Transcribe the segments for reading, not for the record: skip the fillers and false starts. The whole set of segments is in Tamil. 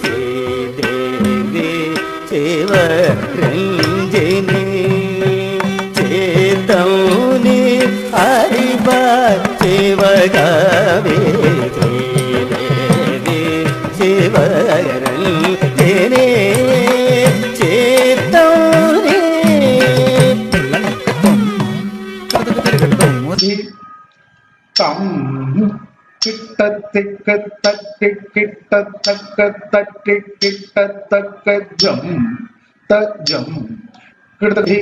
தேவி சிவரஞ்சினி சேதௌனி அறிவார் சிவகாவே தேவி சிவரஞ்சினி சேதௌனி தம் கிட்டத்திக்கு தட்டி கிட்டத்தக்க தட்டி கிட்டத்தக்க ஜம் தஜம் கிட்டதி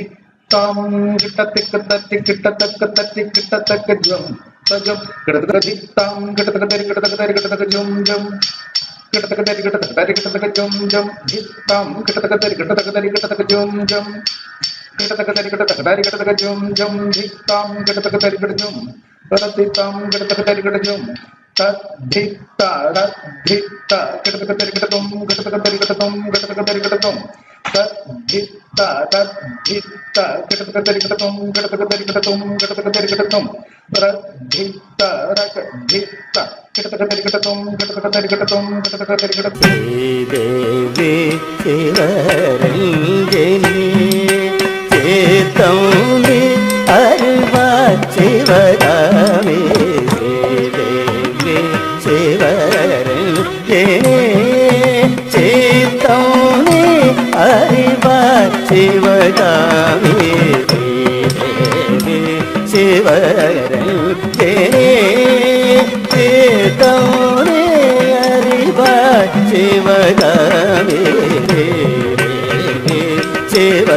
தாம் கிட்டத்திக்கு தட்டி கிட்டத்தக்க தட்டி கிட்டத்தக்க ஜம் தஜம் கிட்டதி தாம் கிட்டத்தக்க தரி கிட்டத்தக்க தரி கிட்டத்தக்க ஜம் ஜம் கிட்டத்தக்க தரி கிட்டத்தக்க தரி கிட்டத்தக்க ஜம் ஜம் தாம் கிட்டத்தக்க தரி கிட்டத்தக்க தரி கிட்டத்தக்க ஜம் ஜம் கிட்டத்தக்க தரி கிட்டத்தக்க தரி கிட்டத்தக்க ஜம் ஜம் தாம் கிட்டத்தக்க தரி கிட்ட ஜம் பிரதிதாம் கிட்டத்தக்க தரி கிட்ட ஜம் தத்தித்தா தத்தித்தா கிட்டத்தக்க தரி கிட்டதும் கிட்டத்தக்க தரி கிட்டதும் கிட்டத்தக்க தரி கிட்டதும் தத்தித்தா தத்தித்தா கிட்டத்தக்க தரி கிட்டதும் கிட்டத்தக்க தரி கிட்டதும் கிட்டத்தக்க தரி கிட்டதும் பிரதித்தா ரகதித்தா கிட்டத்தக்க தரி கிட்டதும் கிட்டத்தக்க தரி கிட்டதும் கிட்டத்தக்க தரி கிட்டதும் தேவி சிவரஞ்சினி சேதௌனி அறிவார் சிவகாமே தேவி சிவரஞ்சினி சேதௌனி அறிவார் சிவகாமே தேவி சிவரஞ்சினி சேதௌனி அறிவார் சிவகாமே சிவ